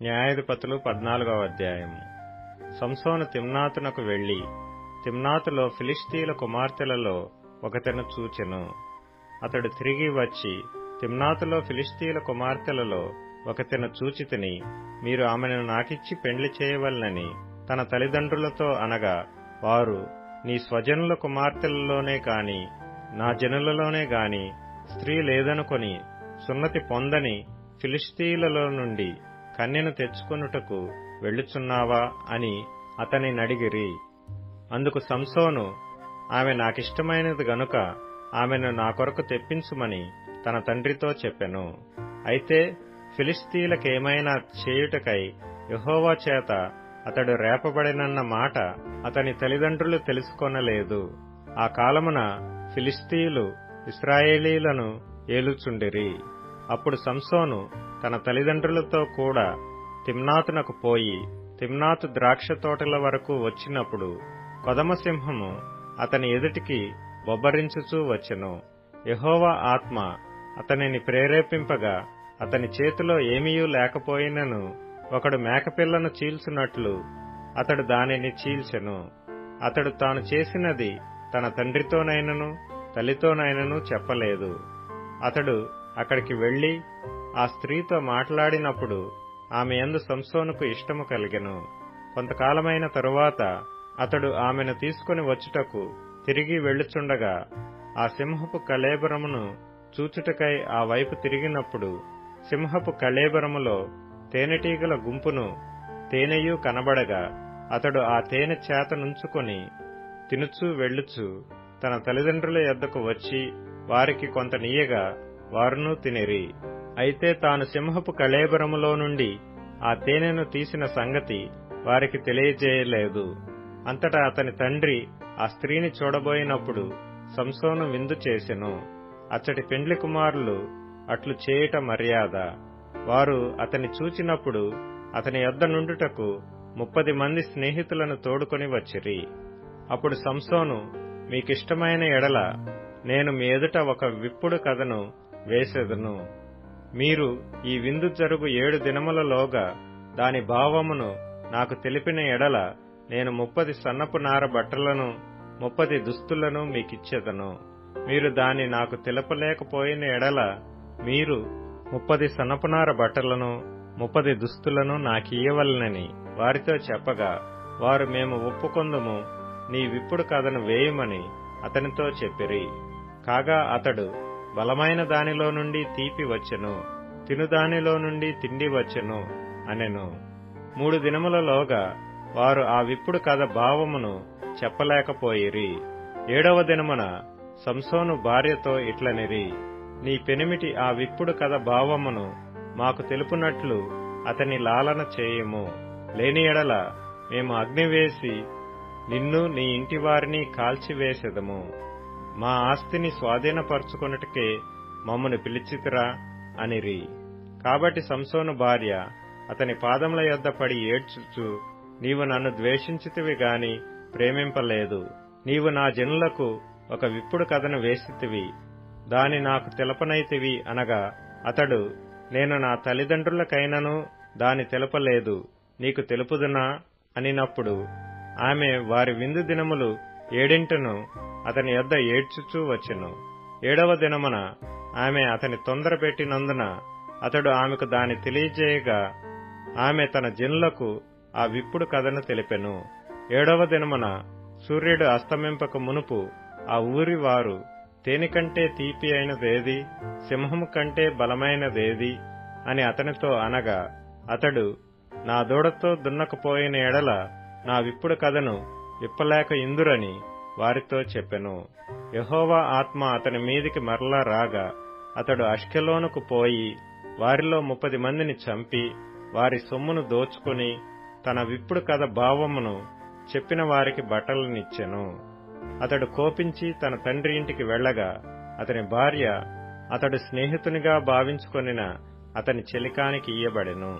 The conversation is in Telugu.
న్యాయాధిపతులు 14వ అధ్యాయము. సంసోను తిమ్నాతునకు వెళ్లి తిమ్నాతులో ఫిలిష్తీయుల కుమార్తెలలో ఒకతెను చూచెను. అతడు తిరిగి వచ్చి, తిమ్నాతులో ఫిలిష్తీయుల కుమార్తెలలో ఒకతెను చూచితిని, మీరు ఆమెను నాకిచ్చి పెండ్లి చేయవలనని తన తల్లిదండ్రులతో అనగా, వారు నీ స్వజనుల కుమార్తెలలోనే కాని నా జనులలోనే గాని స్త్రీ లేదనుకొని సున్నతి పొందని ఫిలిష్తీయులలో నుండి కన్యను తెచ్చుకొనుటకు వెళ్ళుచున్నావా అని అతని నడిగిరి. అందుకు సంసోను, ఆమె నాకిష్టమైనది గనుక ఆమెను నా కొరకు తెప్పించుమని తన తండ్రితో చెప్పెను. అయితే ఫిలిష్తీయులకేమైనా చేయుటకై యెహోవా చేత అతడు రేపబడినన్న మాట అతని తల్లిదండ్రులు తెలుసుకొనలేదు. ఆ కాలమున ఫిలిష్తీయులు ఇశ్రాయేలీయులను ఏలుచుండిరి. అప్పుడు సంసోను తన తల్లిదండ్రులతో కూడా తిమ్నాతునకు పోయి తిమ్నాతు ద్రాక్ష తోటల వరకు వచ్చినప్పుడు కొదమసింహము అతని ఎదుటికి బొబ్బరించుచూ వచ్చెను. యెహోవా ఆత్మ అతనిని ప్రేరేపింపగా అతని చేతిలో ఏమీయూ లేకపోయినను ఒకడు మేకపిల్లను చీల్చున్నట్లు అతడు దానిని చీల్చెను. అతడు తాను చేసినది తన తండ్రితోనైనను తల్లితోనైనను చెప్పలేదు. అతడు అక్కడికి వెళ్లి ఆ స్త్రీతో మాట్లాడినప్పుడు ఆమె యందు సంసోనుకు ఇష్టము కలిగెను. కొంతకాలమైన తరువాత అతడు ఆమెను తీసుకుని వచ్చుటకు తిరిగి వెళ్ళుచుండగా ఆ సింహపు కళేబరమును చూచుటకై ఆ వైపు తిరిగినప్పుడు సింహపు కళేబరములో తేనెటీగల గుంపును తేనెయు కనబడగా అతడు ఆ తేనె చేత నుంచుకొని తినుచూ వెళ్ళుచు తన తల్లిదండ్రుల యొద్దకు వచ్చి వారికి కొంత నీయగా వారునూ తినిరి. అయితే తాను సింహపు కళేబరములో నుండి ఆ తేనెను తీసిన సంగతి వారికి తెలియజేయలేదు. అంతటా అతని తండ్రి ఆ స్త్రీని చూడబోయినప్పుడు సంసోను విందు చేసెను. అచ్చటి పెండ్లి కుమారులు అట్లు చేయుట మర్యాద. వారు అతని చూచినప్పుడు అతని యొద్ద నుండుటకు 30 మంది స్నేహితులను తోడుకొని వచ్చిరి. అప్పుడు సంసోను, మీకిష్టమైన ఎడల నేను మీ ఎదుట ఒక విప్పుడు కథను వేసెదను. మీరు ఈ విందు జరుగు 7 దినములలోగా దాని భావమును నాకు తెలిపిన ఎడల నేను 30 సన్నపు నార బట్టలను 30 దుస్తులను మీకిచ్చెదను. మీరు దాని నాకు తెలపలేకపోయిన ఎడల మీరు 30 సన్నపు నార బట్టలను 30 దుస్తులను నాకియ్యవలెనని వారితో చెప్పగా వారు, మేము ఒప్పుకొందుము, నీ విప్పుడు కథను వేయమని అతనితో చెప్పిరి. కాగా అతడు, బలమైన దానిలో నుండి తీపి వచ్చెను, తినుదానిలో నుండి తిండి వచ్చెను అనెను. 3 దినములలోగా వారు ఆ విప్పుడు కథ భావమును చెప్పలేకపోయిరి. 7వ దినమున సంసోను భార్యతో ఇట్లనిరి, నీ పెనిమిటి ఆ విప్పుడు కథ భావమును మాకు తెలుపునట్లు అతని లాలన చేయుము. లేని ఎడల మేము అగ్ని వేసి నిన్ను నీ ఇంటి వారిని కాల్చివేసెదము. మా ఆస్తిని స్వాధీనపరచుకొనుటకే మమ్మను పిలిచితిరా అనిరి. కాబట్టి సంసోను భార్య అతని పాదముల యొద్ద పడి ఏడ్చుచు, నీవు నన్ను ద్వేషించితివి గాని ప్రేమింపలేదు. నీవు నా జనులకు ఒక విప్పుడు కథను వేసితివి, దాని నాకు తెలపనైతివి అనగా అతడు, నేను నా తల్లిదండ్రులకైనను దాని తెలపలేదు, నీకు తెలుపుదునా అనినప్పుడు ఆమె వారి విందు దినములు 7 అతని యొద్ద ఏడ్చుచూ వచ్చెను. 7వ దినమున ఆమె అతని తొందర పెట్టినందున అతడు ఆమెకు దాని తెలియజేయగా ఆమె తన జనులకు ఆ విప్పుడు కథను తెలిపెను. 7వ దినమున సూర్యుడు అస్తమింపక మునుపు ఆ ఊరి వారు, తేనె కంటే తీపి అయినదేది, సింహము కంటే బలమైనదేది అని అతనితో అనగా అతడు, నా దూడతో దున్నకపోయిన ఎడల నా విప్పుడు కథను విప్పలేక ఇందురని వారితో చెప్పెను. యెహోవా ఆత్మ అతని మీదికి మరలా రాగా అతడు అష్కెలోనుకు పోయి వారిలో 30 మందిని చంపి వారి సొమ్మును దోచుకుని తన విప్పుడు కథ భావమును చెప్పిన వారికి బట్టలనిచ్చెను. అతడు కోపించి తన తండ్రి ఇంటికి వెళ్లగా అతని భార్య అతడు స్నేహితునిగా భావించుకొనిన అతని చెలికానికి ఇయ్యబడెను.